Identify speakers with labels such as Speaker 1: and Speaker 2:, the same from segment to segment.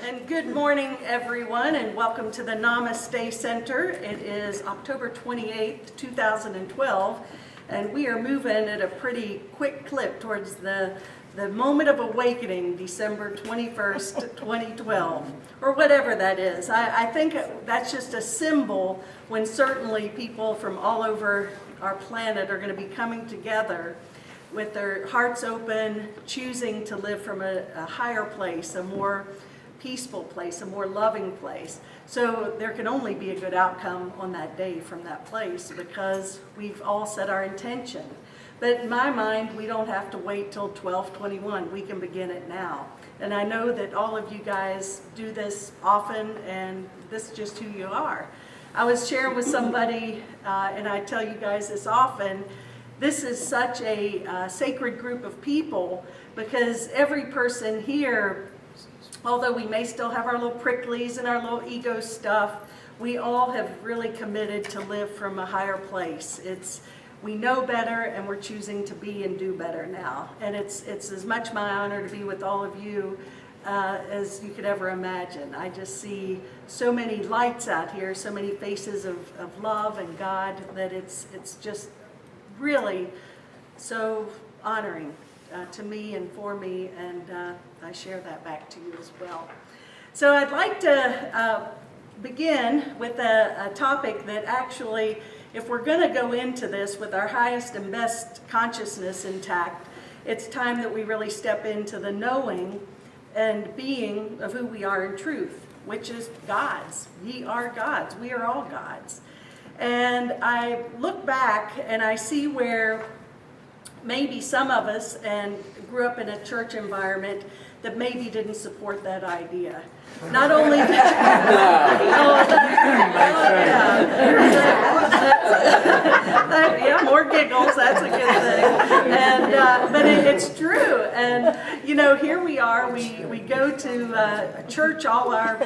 Speaker 1: And good morning, everyone, and welcome to the Namaste Center. It is October 28th, 2012, and we are moving at a pretty quick clip towards the moment of awakening, December 21st, 2012, or whatever that is. I think that's just a symbol when certainly people from all over our planet are going to be coming together with their hearts open, choosing to live from a higher place, a more peaceful place, a more loving place. So there can only be a good outcome on that day from that place because we've all set our intention. But in my mind, we don't have to wait till 12/21. We can begin it now. And I know that all of you guys do this often, and this is just who you are. I was sharing with somebody, and I tell you guys this often, this is such a sacred group of people because every person here, although we may still have our little pricklies and our little ego stuff, we all have really committed to live from a higher place. We know better and we're choosing to be and do better now. And it's as much my honor to be with all of you as you could ever imagine. I just see so many lights out here, so many faces of love and God that it's just really so honoring to me and for me, and I share that back to you as well. So I'd like to begin with a topic that actually, if we're going to go into this with our highest and best consciousness intact, it's time that we really step into the knowing and being of who we are in truth, which is God's. Ye are God's. We are all God's. And I look back and I see where maybe some of us and grew up in a church environment that maybe didn't support that idea. Not only that, yeah, more giggles, that's a good thing. And but it's true. And here we are. We go to church all our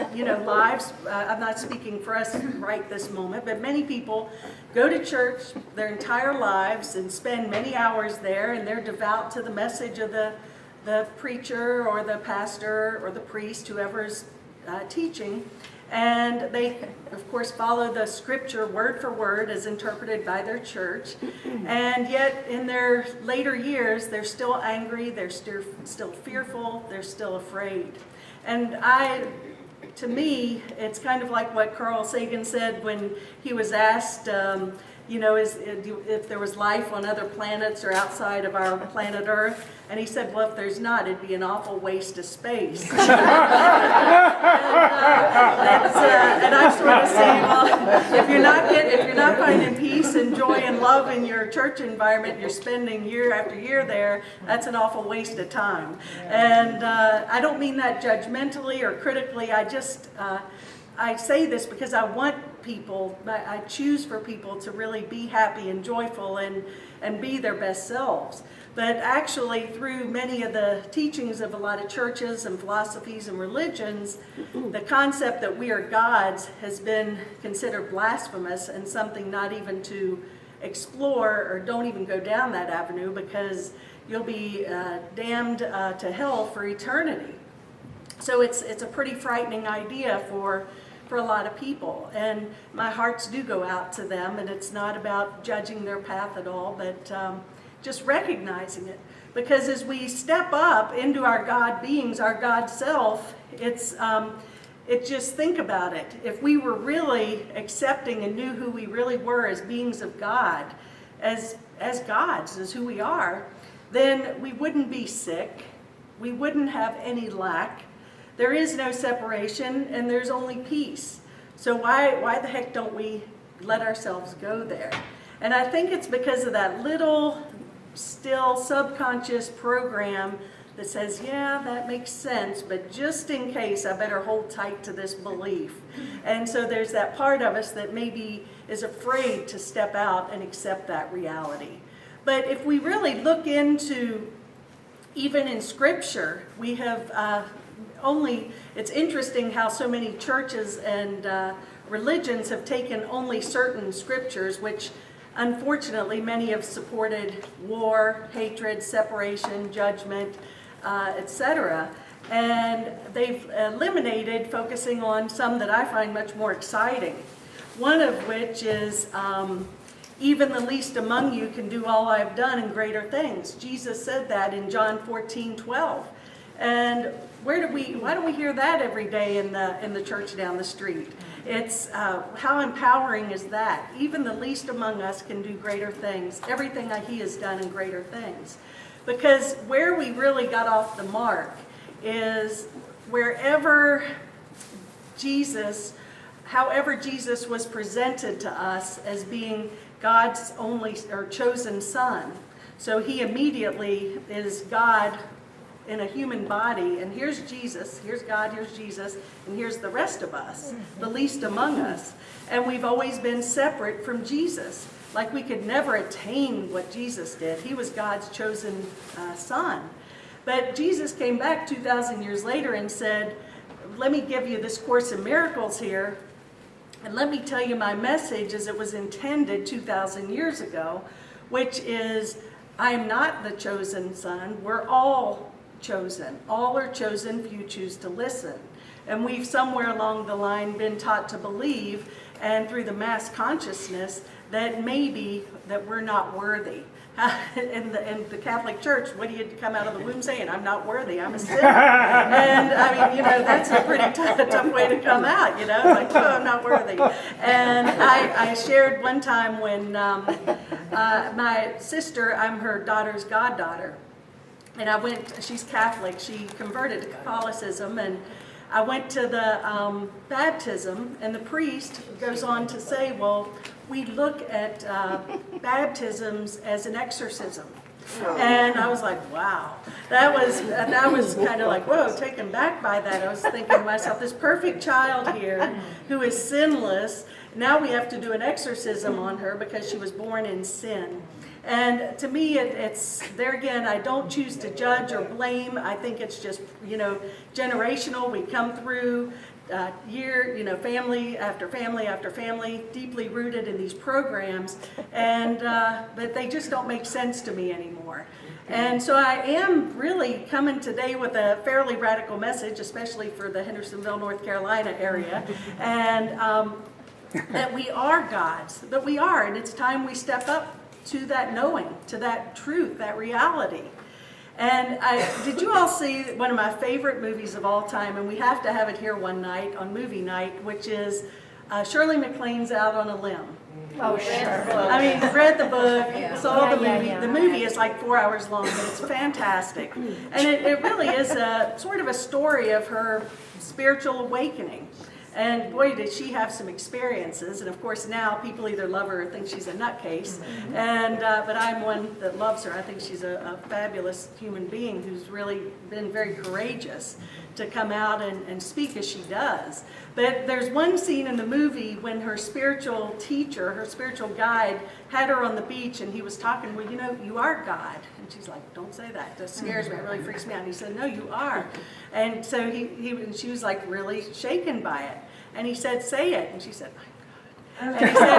Speaker 1: lives. I'm not speaking for us right this moment, but many people go to church their entire lives and spend many hours there, and they're devout to the message of the preacher or the pastor or the priest, whoever's teaching, and they of course follow the scripture word for word as interpreted by their church, and yet in their later years they're still angry, they're still fearful, they're still afraid. And to me, it's kind of like what Carl Sagan said when he was asked if there was life on other planets or outside of our planet Earth, and he said, well, if there's not, it'd be an awful waste of space. And I sort of say, well, if you're not finding peace and joy and love in your church environment, you're spending year after year there, that's an awful waste of time. And I don't mean that judgmentally or critically. I say this because I want people, I choose for people to really be happy and joyful and be their best selves. But actually, through many of the teachings of a lot of churches and philosophies and religions, the concept that we are gods has been considered blasphemous and something not even to explore, or don't even go down that avenue, because you'll be damned to hell for eternity. So it's a pretty frightening idea for a lot of people, and my hearts do go out to them, and it's not about judging their path at all, but just recognizing it. Because as we step up into our God beings, our God self, it's just think about it. If we were really accepting and knew who we really were as beings of God, as gods, as who we are, then we wouldn't be sick, we wouldn't have any lack. There is no separation, and there's only peace. So why the heck don't we let ourselves go there? And I think it's because of that little, still subconscious program that says, yeah, that makes sense, but just in case, I better hold tight to this belief. And so there's that part of us that maybe is afraid to step out and accept that reality. But if we really look into, even in Scripture, we have it's interesting how so many churches and religions have taken only certain scriptures, which unfortunately many have supported war, hatred, separation, judgment, etc. And they've eliminated focusing on some that I find much more exciting. One of which is, even the least among you can do all I've done and greater things. Jesus said that in John 14:12. And why don't we hear that every day in the church down the street? It's how empowering is that? Even the least among us can do greater things. Everything that he has done and greater things. Because where we really got off the mark is however Jesus was presented to us as being God's only or chosen son. So he immediately is God in a human body, and here's Jesus, here's God, here's Jesus, and here's the rest of us, the least among us. And we've always been separate from Jesus. Like we could never attain what Jesus did. He was God's chosen son. But Jesus came back 2,000 years later and said, let me give you this Course in Miracles here, and let me tell you my message as it was intended 2,000 years ago, which is, I am not the chosen son. We're all chosen. All are chosen if you choose to listen. And we've somewhere along the line been taught to believe, and through the mass consciousness, that maybe that we're not worthy. In the Catholic Church, what do you come out of the womb saying? I'm not worthy, I'm a sinner. And I mean, that's a pretty tough way to come out, like, oh, I'm not worthy. And I shared one time when my sister, I'm her daughter's goddaughter, and she's Catholic, she converted to Catholicism, and I went to the baptism, and the priest goes on to say, well, we look at baptisms as an exorcism. And I was like, wow. That was kind of like, whoa, taken back by that. I was thinking to myself, this perfect child here who is sinless, now we have to do an exorcism on her because she was born in sin. And to me, it's there again, I don't choose to judge or blame. I think it's just, generational. We come through family after family after family, deeply rooted in these programs, and but they just don't make sense to me anymore. And so I am really coming today with a fairly radical message, especially for the Hendersonville, North Carolina area, and that we are God's, that we are, and it's time we step up to that knowing, to that truth, that reality. And did you all see one of my favorite movies of all time, and we have to have it here one night on movie night, which is Shirley MacLaine's Out on a Limb.
Speaker 2: Oh, sure.
Speaker 1: I mean, read the book, saw the movie.
Speaker 2: Yeah.
Speaker 1: The movie is like 4 hours long, but it's fantastic. And it really is a sort of a story of her spiritual awakening. And boy, did she have some experiences. And of course now people either love her or think she's a nutcase. And but I'm one that loves her. I think she's a fabulous human being who's really been very courageous to come out and speak as she does. But there's one scene in the movie when her spiritual teacher, her spiritual guide, had her on the beach and he was talking, well, you are God. And she's like, don't say that. That scares me. It really freaks me out. And he said, no, you are. And so and she was like really shaken by it. And he said, say it. And she said, my God. And he said,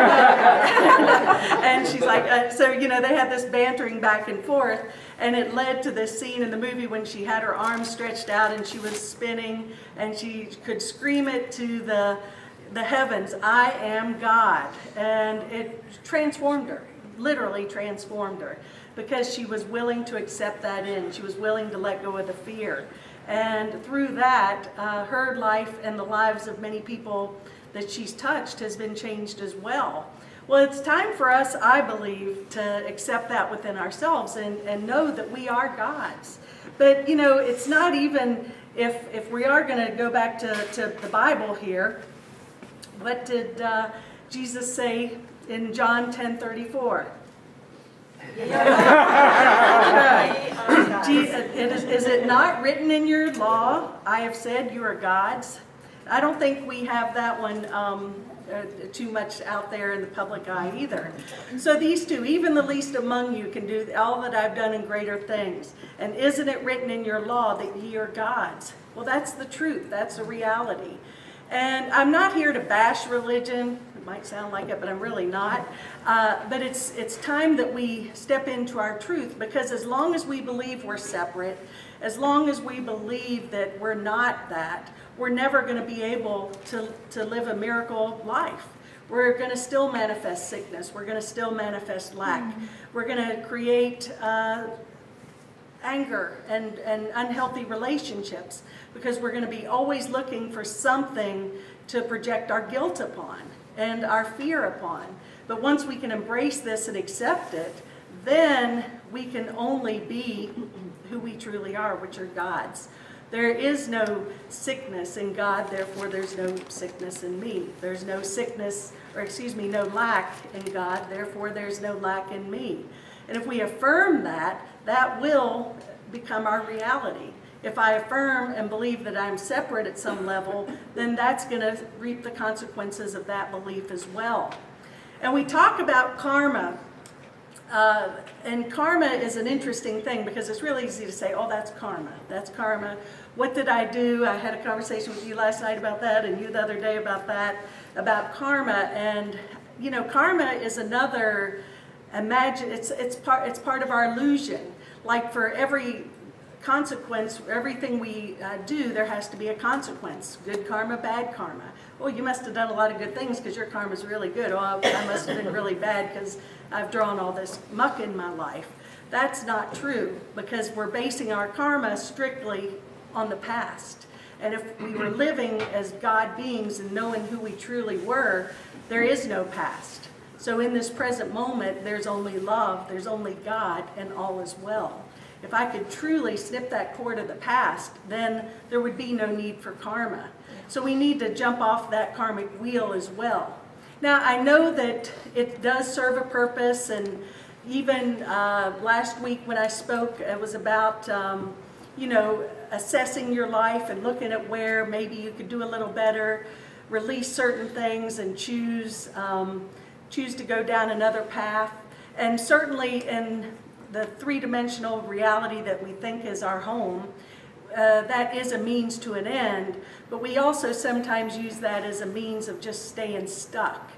Speaker 1: and she's like, so, they had this bantering back and forth. And it led to this scene in the movie when she had her arms stretched out and she was spinning and she could scream it to the heavens, I am God. And it transformed her, literally transformed her, because she was willing to accept that in. She was willing to let go of the fear. And through that, her life and the lives of many people that she's touched has been changed as well. Well, it's time for us, I believe, to accept that within ourselves and know that we are God's. But, it's not even, if we are going to go back to the Bible here, what did Jesus say in John 10:34? Is it not written in your law, I have said you are God's? I don't think we have that one too much out there in the public eye either. So these two, even the least among you can do all that I've done and greater things. And isn't it written in your law that ye are God's? Well, that's the truth. That's the reality. And I'm not here to bash religion. It might sound like it, but I'm really not. But it's time that we step into our truth, because as long as we believe we're separate, As long as we believe that we're not that, we're never going to be able to live a miracle life. We're going to still manifest sickness. We're going to still manifest lack. We're going to create anger and unhealthy relationships, because we're going to be always looking for something to project our guilt upon and our fear upon. But once we can embrace this and accept it, then we can only be who we truly are, which are God's. There is no sickness in God, therefore there's no sickness in me. There's no sickness, no lack in God, therefore there's no lack in me. And if we affirm that, that will become our reality. If I affirm and believe that I'm separate at some level, then that's going to reap the consequences of that belief as well. And we talk about karma. And karma is an interesting thing, because it's really easy to say, oh, that's karma. That's karma. What did I do? I had a conversation with you last night about that, and you the other day about that, about karma. And, karma is another, it's part of our illusion. Like for every consequence, everything we do, there has to be a consequence. Good karma, bad karma. Well, you must have done a lot of good things because your karma's really good. Oh, I must have been really bad because I've drawn all this muck in my life. That's not true, because we're basing our karma strictly on the past. And if we were living as God beings and knowing who we truly were, there is no past. So in this present moment, there's only love, there's only God, and all is well. If I could truly snip that cord of the past, then there would be no need for karma. So we need to jump off that karmic wheel as well. Now, I know that it does serve a purpose, and even last week when I spoke, it was about, assessing your life and looking at where maybe you could do a little better, release certain things, and choose to go down another path. And certainly in the three-dimensional reality that we think is our home, that is a means to an end, but we also sometimes use that as a means of just staying stuck.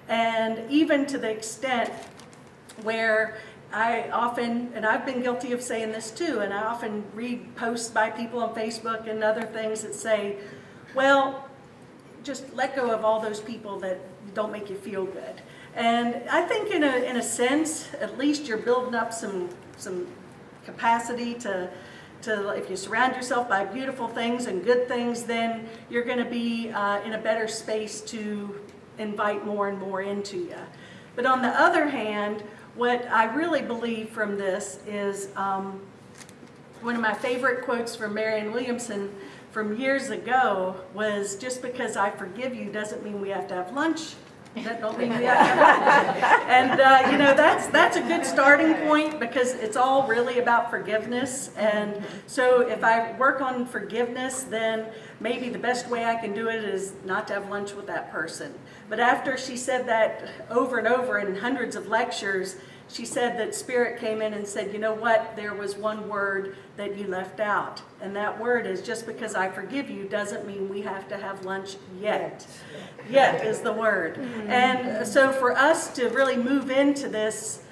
Speaker 1: And even to the extent where I often, and I've been guilty of saying this too, and I often read posts by people on Facebook and other things that say, well, just let go of all those people that don't make you feel good. And I think in a sense, at least you're building up some capacity to if you surround yourself by beautiful things and good things, then you're going to be in a better space to invite more and more into you. But on the other hand, what I really believe from this is one of my favorite quotes from Marianne Williamson from years ago was, just because I forgive you doesn't mean we have to have lunch. That don't mean we have to have lunch. And that's a good starting point, because it's all really about forgiveness. And so if I work on forgiveness, then maybe the best way I can do it is not to have lunch with that person. But after she said that over and over in hundreds of lectures, she said that Spirit came in and said, you know what, there was one word that you left out. And that word is, just because I forgive you doesn't mean we have to have lunch yet. Yet is the word. And so for us to really move into this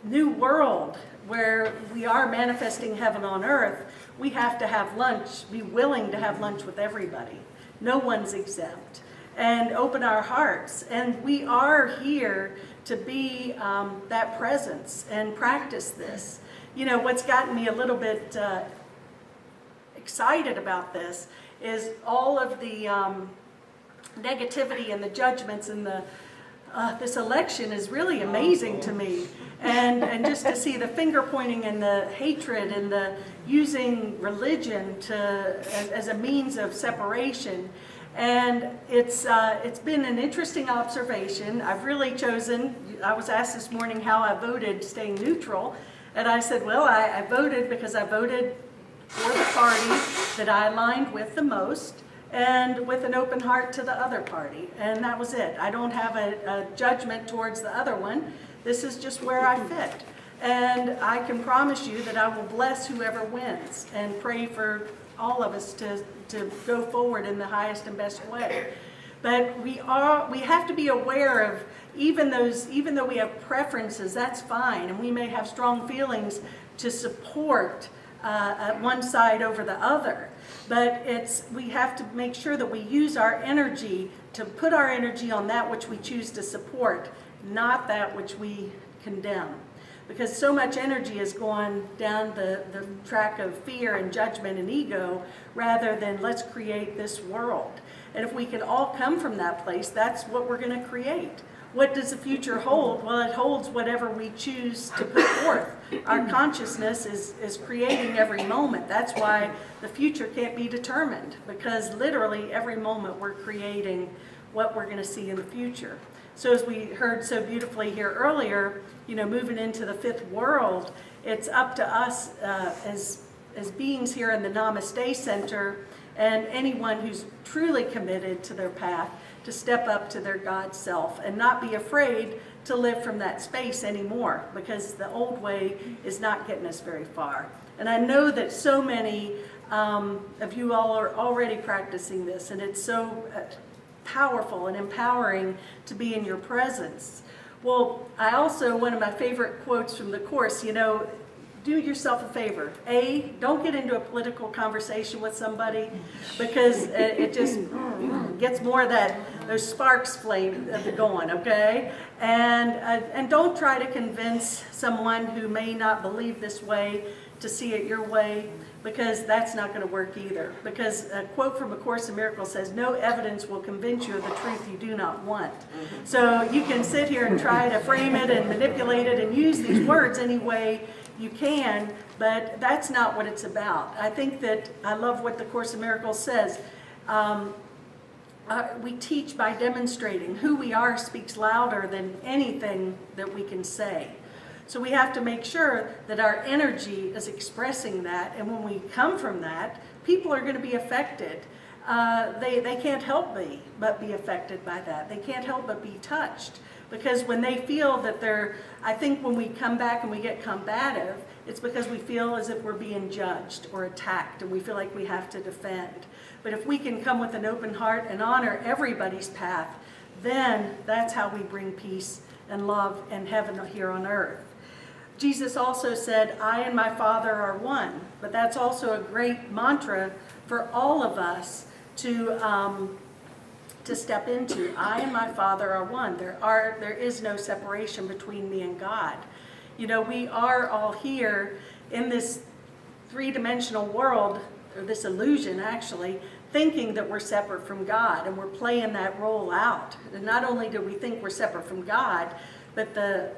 Speaker 1: new world where we are manifesting heaven on earth, we have to have lunch, be willing to have lunch with everybody. No one's exempt. And open our hearts. And we are here to be that presence and practice this. What's gotten me a little bit excited about this is all of the negativity and the judgments and this election is really amazing to me. And just to see the finger pointing and the hatred and the using religion as a means of separation. And it's been an interesting observation. I've really chosen, I was asked this morning how I voted staying neutral, and I said, well, I voted because I voted for the party that I aligned with the most, and with an open heart to the other party, and that was it. I don't have a judgment towards the other one. This is just where I fit. And I can promise you that I will bless whoever wins and pray for all of us to go forward in the highest and best way. But we have to be aware of, even though we have preferences, that's fine, and we may have strong feelings to support one side over the other. But we have to make sure that we use our energy to put our energy on that which we choose to support, not that which we condemn. Because so much energy is going down the track of fear and judgment and ego, rather than let's create this world. And if we can all come from that place, that's what we're going to create. What does the future hold? Well, it holds whatever we choose to put forth. Our consciousness is creating every moment. That's why the future can't be determined, because literally every moment we're creating what we're going to see in the future. So as we heard so beautifully here earlier, moving into the fifth world, it's up to us as beings here in the Namaste Center, and anyone who's truly committed to their path, to step up to their God self and not be afraid to live from that space anymore, because the old way is not getting us very far. And I know that so many of you all are already practicing this, and it's so powerful and empowering to be in your presence. Well, one of my favorite quotes from the Course, do yourself a favor. Don't get into a political conversation with somebody, because it just gets more of those sparks flame going, okay? And don't try to convince someone who may not believe this way to see it your way, because that's not going to work either. Because a quote from A Course in Miracles says, "No evidence will convince you of the truth you do not want." So you can sit here and try to frame it and manipulate it and use these words any way you can, but that's not what it's about. I think that I love what the Course in Miracles says. We teach by demonstrating. Who we are speaks louder than anything that we can say. So we have to make sure that our energy is expressing that, and when we come from that, people are going to be affected. They can't help but be affected by that. They can't help but be touched, because when they feel that I think when we come back and we get combative, it's because we feel as if we're being judged or attacked, and we feel like we have to defend. But if we can come with an open heart and honor everybody's path, then that's how we bring peace and love and heaven here on earth. Jesus also said, "I and my Father are one," but that's also a great mantra for all of us to step into. I and my Father are one. There is no separation between me and God. We are all here in this three-dimensional world, or this illusion actually, thinking that we're separate from God, and we're playing that role out. And not only do we think we're separate from God, but the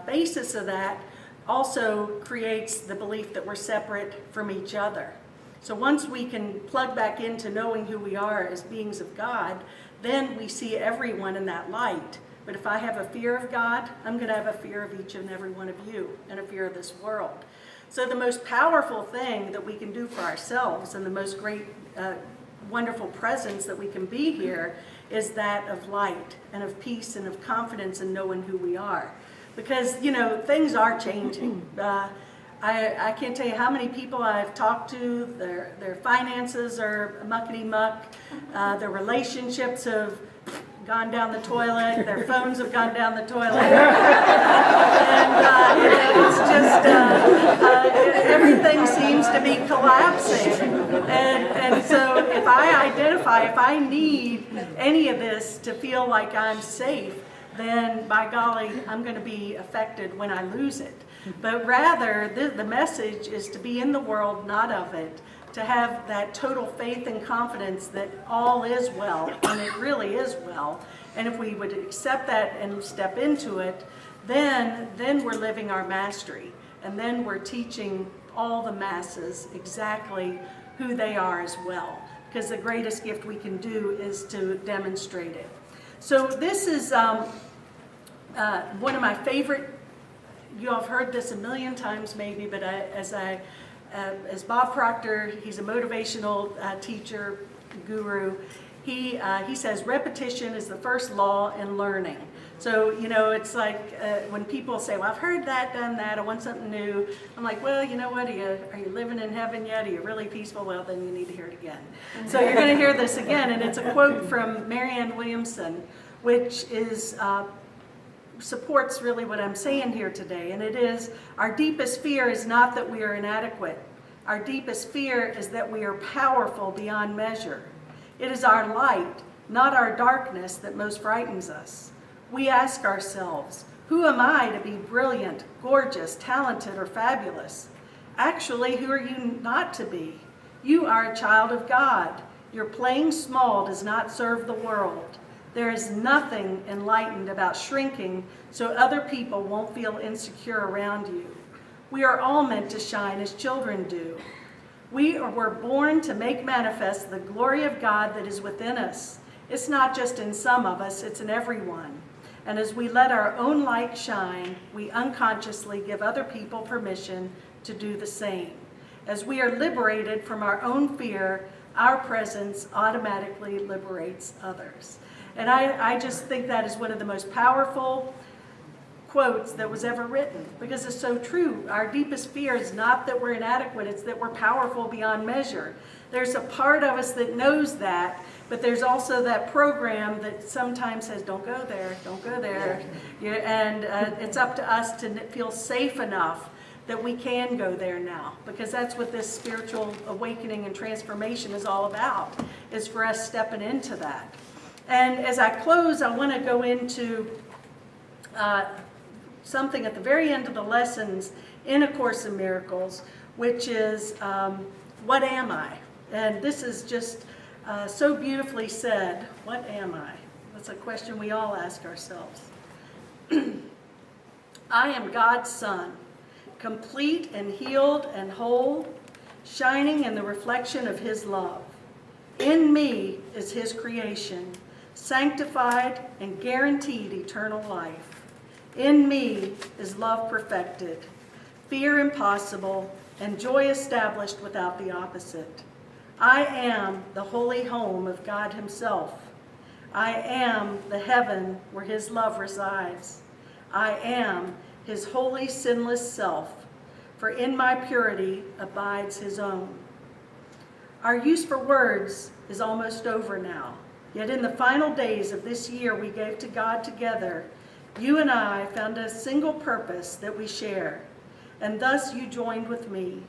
Speaker 1: basis of that also creates the belief that we're separate from each other. So once we can plug back into knowing who we are as beings of God, then we see everyone in that light. But if I have a fear of God, I'm going to have a fear of each and every one of you, and a fear of this world. So the most powerful thing that we can do for ourselves, and the most great, wonderful presence that we can be here, is that of light and of peace and of confidence in knowing who we are. Because, things are changing. I can't tell you how many people I've talked to, their finances are muckety-muck, their relationships have gone down the toilet, their phones have gone down the toilet, and it's just, everything seems to be collapsing. And so if I need any of this to feel like I'm safe, then by golly, I'm going to be affected when I lose it. But rather, the message is to be in the world, not of it, to have that total faith and confidence that all is well, and it really is well. And if we would accept that and step into it, then we're living our mastery. And then we're teaching all the masses exactly who they are as well. Because the greatest gift we can do is to demonstrate it. So this is one of my favorite, you all have heard this a million times maybe, but as Bob Proctor, he's a motivational teacher, guru, he says repetition is the first law in learning. So, it's like when people say, well, I've heard that, done that, I want something new. I'm like, well, you know what, are you living in heaven yet? Are you really peaceful? Well, then you need to hear it again. So you're going to hear this again, and it's a quote from Marianne Williamson, which is supports really what I'm saying here today, and it is, our deepest fear is not that we are inadequate, Our deepest fear is that we are powerful beyond measure. It is our light, not our darkness, that most frightens us. We ask ourselves, who am I to be brilliant, gorgeous, talented, or fabulous? Actually, who are you not to be? You are a child of God. Your playing small does not serve the world. There is nothing enlightened about shrinking so other people won't feel insecure around you. We are all meant to shine as children do. We were born to make manifest the glory of God that is within us. It's not just in some of us, it's in everyone. And as we let our own light shine, we unconsciously give other people permission to do the same. As we are liberated from our own fear, our presence automatically liberates others. And I just think that is one of the most powerful quotes that was ever written, because it's so true. Our deepest fear is not that we're inadequate, it's that we're powerful beyond measure. There's a part of us that knows that, but there's also that program that sometimes says, don't go there, don't go there. And it's up to us to feel safe enough that we can go there now, because that's what this spiritual awakening and transformation is all about, is for us stepping into that. And as I close, I want to go into something at the very end of the lessons in A Course in Miracles, which is, what am I? And this is just so beautifully said. What am I? That's a question we all ask ourselves. I am God's son, complete and healed and whole, shining in the reflection of his love. In me is his creation, sanctified and guaranteed eternal life. In me is love perfected, fear impossible, and joy established without the opposite. I am the holy home of God himself. I am the heaven where his love resides. I am his holy, sinless self, for in my purity abides his own. Our use for words is almost over now. Yet in the final days of this year we gave to God together, you and I found a single purpose that we share, and thus you joined with me.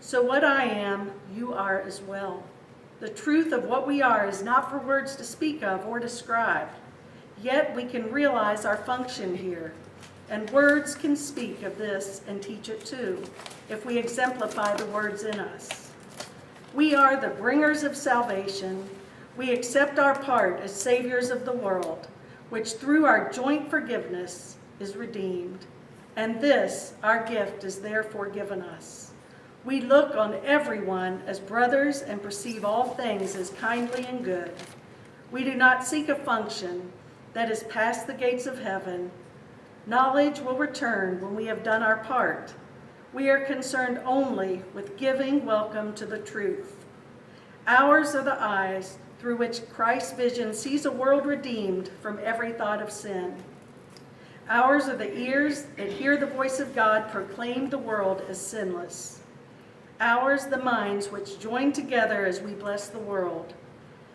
Speaker 1: So what I am, you are as well. The truth of what we are is not for words to speak of or describe, yet we can realize our function here, and words can speak of this and teach it too, if we exemplify the words in us. We are the bringers of salvation. We accept our part as saviors of the world, which through our joint forgiveness is redeemed. And this, our gift, is therefore given us. We look on everyone as brothers and perceive all things as kindly and good. We do not seek a function that is past the gates of heaven. Knowledge will return when we have done our part. We are concerned only with giving welcome to the truth. Ours are the eyes through which Christ's vision sees a world redeemed from every thought of sin. Ours are the ears that hear the voice of God proclaim the world as sinless. Ours the minds which join together as we bless the world.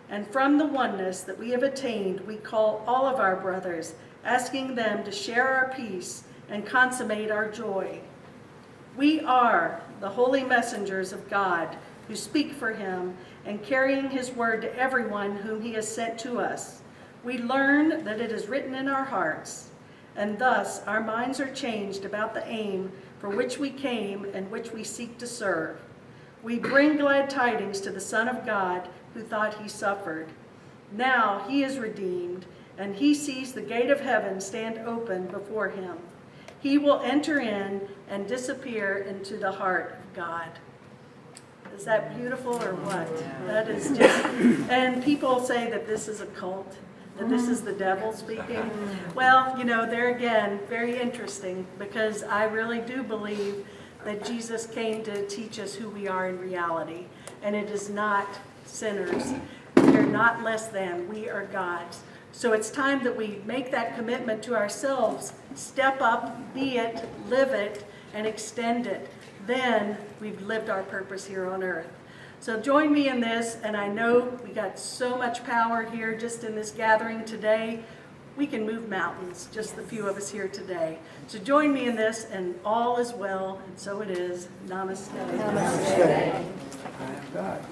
Speaker 1: And from the oneness that we have attained, we call all of our brothers, asking them to share our peace and consummate our joy. We are the holy messengers of God who speak for him and carrying his word to everyone whom he has sent to us. We learn that it is written in our hearts, and thus our minds are changed about the aim for which we came and which we seek to serve. We bring glad tidings to the Son of God who thought he suffered. Now he is redeemed, and he sees the gate of heaven stand open before him. He will enter in and disappear into the heart of God. Is that beautiful or what? That is just, and people say that this is a cult, that this is the devil speaking. Well, you know, there again, very interesting, because I really do believe that Jesus came to teach us who we are in reality, and it is not sinners. We are not less than, we are God's. So it's time that we make that commitment to ourselves, step up, be it, live it, and extend it. Then we've lived our purpose here on earth. So join me in this, and I know we got so much power here just in this gathering today. we can move mountains, just the few of us here today. So join me in this, and all is well, and so it is. Namaste.
Speaker 2: Namaste.
Speaker 3: God.